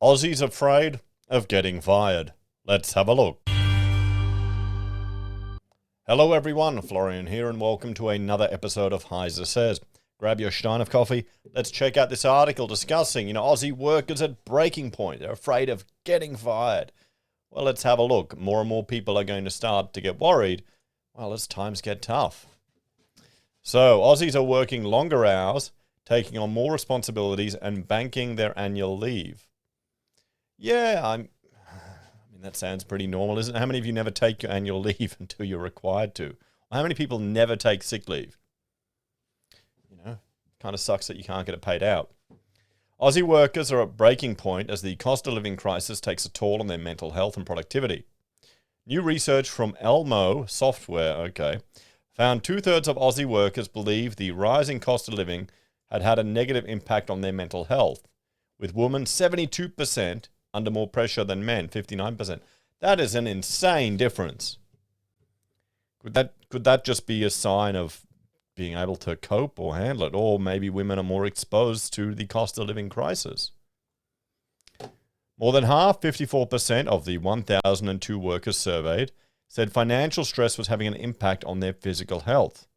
Aussies afraid of getting fired. Let's have a look. Hello everyone, Florian here and welcome to another episode of HeiseSays. Grab your stein of coffee. Let's check out this article discussing, Aussie workers at breaking point. They're afraid of getting fired. Well, let's have a look. More and more people are going to start to get worried, well, as times get tough. So, Aussies are working longer hours, taking on more responsibilities and banking their annual leave. Yeah, I mean, that sounds pretty normal, isn't it? How many of you never take your annual leave until you're required to? How many people never take sick leave? Kind of sucks that you can't get it paid out. Aussie workers are at breaking point as the cost of living crisis takes a toll on their mental health and productivity. New research from Elmo Software, found 2/3 of Aussie workers believe the rising cost of living had a negative impact on their mental health, with women 72% under more pressure than men, 59%. That is an insane difference. Could that just be a sign of being able to cope or handle it? Or maybe women are more exposed to the cost of living crisis. More than half, 54% of the 1,002 workers surveyed said financial stress was having an impact on their physical health,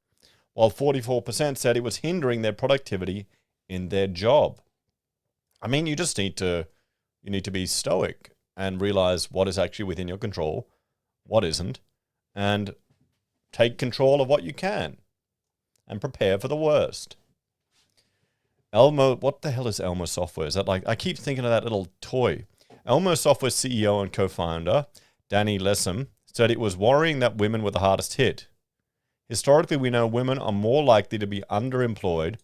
while 44% said it was hindering their productivity in their job. I mean, you need to be stoic and realize what is actually within your control, what isn't, and take control of what you can and prepare for the worst. Elmo, what the hell is Elmo Software? Is that like, I keep thinking of that little toy. Elmo Software CEO and co-founder, Danny Lessem, said it was worrying that women were the hardest hit. Historically, we know women are more likely to be underemployed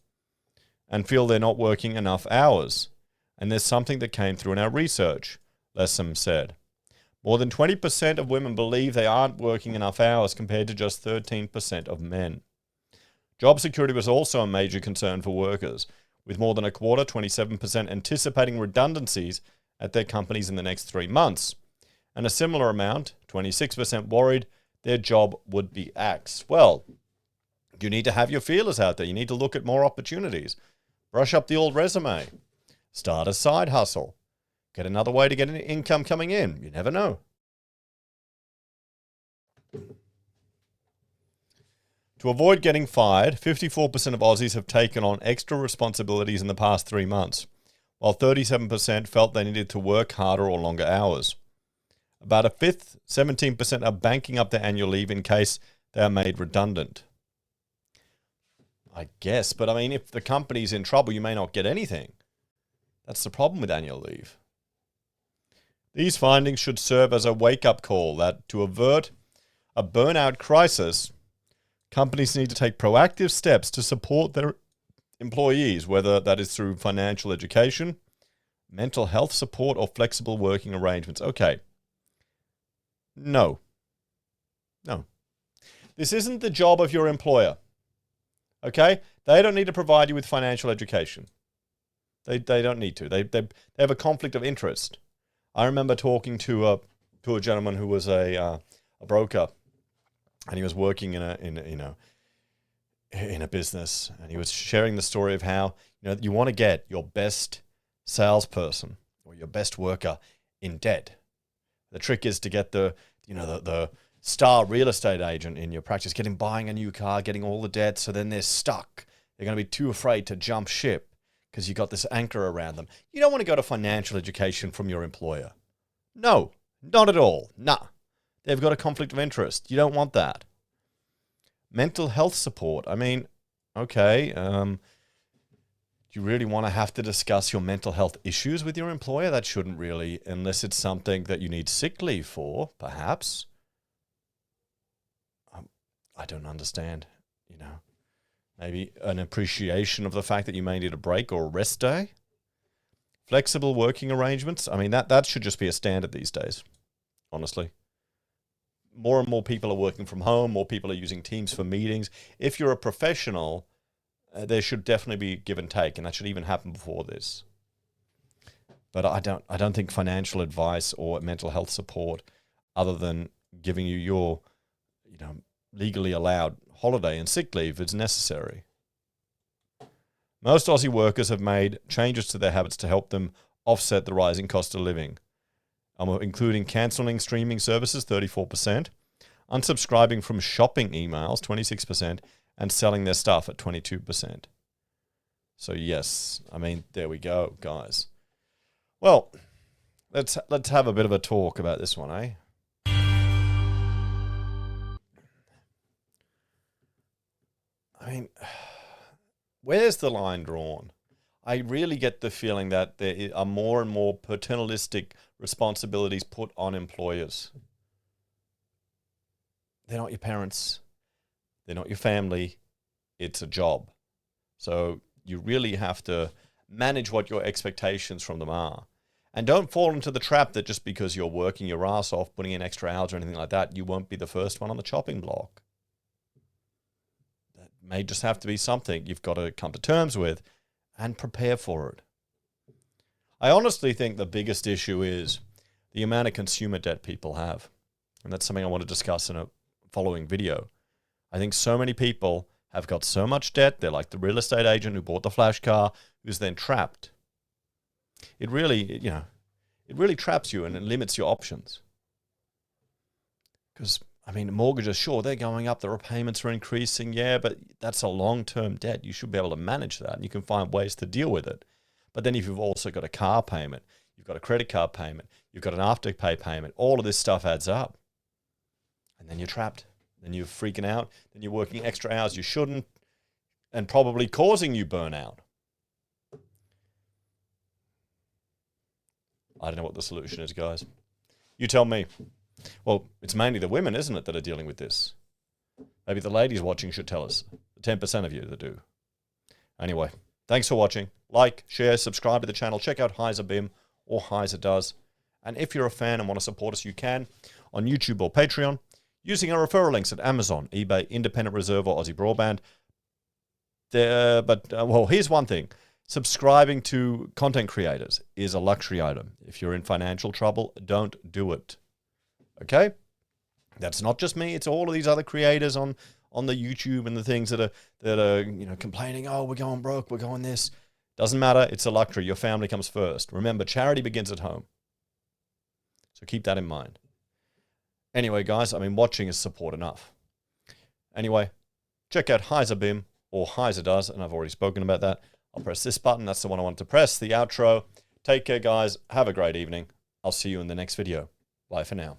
and feel they're not working enough hours. And there's something that came through in our research, Lessem said. More than 20% of women believe they aren't working enough hours compared to just 13% of men. Job security was also a major concern for workers, with more than a quarter, 27%, anticipating redundancies at their companies in the next 3 months. And a similar amount, 26%, worried their job would be axed. Well, you need to have your feelers out there. You need to look at more opportunities. Brush up the old resume. Start a side hustle. Get another way to get an income coming in. You never know. To avoid getting fired, 54% of Aussies have taken on extra responsibilities in the past 3 months, while 37% felt they needed to work harder or longer hours. About a fifth, 17%, are banking up their annual leave in case they are made redundant. I guess, but I mean, if the company's in trouble, you may not get anything. That's the problem with annual leave. These findings should serve as a wake-up call that to avert a burnout crisis, companies need to take proactive steps to support their employees, whether that is through financial education, mental health support, or flexible working arrangements. Okay. No. This isn't the job of your employer. Okay? They don't need to provide you with financial education. They don't need to. They have a conflict of interest. I remember talking to a gentleman who was a broker, and he was working in a business, and he was sharing the story of how you want to get your best salesperson or your best worker in debt. The trick is to get the star real estate agent in your practice, get him buying a new car, getting all the debt, so then they're stuck. They're going to be too afraid to jump ship because you got this anchor around them. You don't want to go to financial education from your employer. No, not at all. Nah. They've got a conflict of interest. You don't want that. Mental health support. I mean, okay, do you really want to have to discuss your mental health issues with your employer? That shouldn't really, unless it's something that you need sick leave for, perhaps. I don't understand, Maybe an appreciation of the fact that you may need a break or a rest day. Flexible working arrangements. I mean, that should just be a standard these days, honestly. More and more people are working from home. More people are using Teams for meetings. If you're a professional, there should definitely be give and take, and that should even happen before this. But I don't think financial advice or mental health support, other than giving you your, legally allowed holiday and sick leave, is necessary. Most Aussie workers have made changes to their habits to help them offset the rising cost of living, including cancelling streaming services, 34%, unsubscribing from shopping emails, 26%, and selling their stuff at 22%. So yes, I mean, there we go, guys. Well, let's have a bit of a talk about this one, eh? I mean, where's the line drawn? I really get the feeling that there are more and more paternalistic responsibilities put on employers. They're not your parents. They're not your family. It's a job. So you really have to manage what your expectations from them are. And don't fall into the trap that just because you're working your ass off, putting in extra hours or anything like that, you won't be the first one on the chopping block. That may just have to be something you've got to come to terms with and prepare for it. I honestly think the biggest issue is the amount of consumer debt people have. And that's something I want to discuss in a following video. I think so many people have got so much debt, they're like the real estate agent who bought the flash car, who's then trapped. It really, it really traps you and it limits your options. Because, I mean, mortgages, sure, they're going up, the repayments are increasing, yeah, but that's a long-term debt. You should be able to manage that, and you can find ways to deal with it. But then if you've also got a car payment, you've got a credit card payment, you've got an afterpay payment, all of this stuff adds up. And then you're trapped. Then you're freaking out. Then you're working extra hours you shouldn't, and probably causing you burnout. I don't know what the solution is, guys. You tell me. Well, it's mainly the women, isn't it, that are dealing with this? Maybe the ladies watching should tell us. The 10% of you that do. Anyway, thanks for watching. Like, share, subscribe to the channel. Check out Heise BIM or Heise Does. And if you're a fan and want to support us, you can on YouTube or Patreon using our referral links at Amazon, eBay, Independent Reserve, or AussieBroadband. Well, here's one thing. Subscribing to content creators is a luxury item. If you're in financial trouble, don't do it. Okay? That's not just me. It's all of these other creators on the YouTube and the things that are complaining, oh, we're going broke, we're going this. Doesn't matter. It's a luxury. Your family comes first. Remember, charity begins at home. So keep that in mind. Anyway, guys, I mean, watching is support enough. Anyway, check out Heise BIM or Heise Does, and I've already spoken about that. I'll press this button. That's the one I want to press, the outro. Take care, guys. Have a great evening. I'll see you in the next video. Bye for now.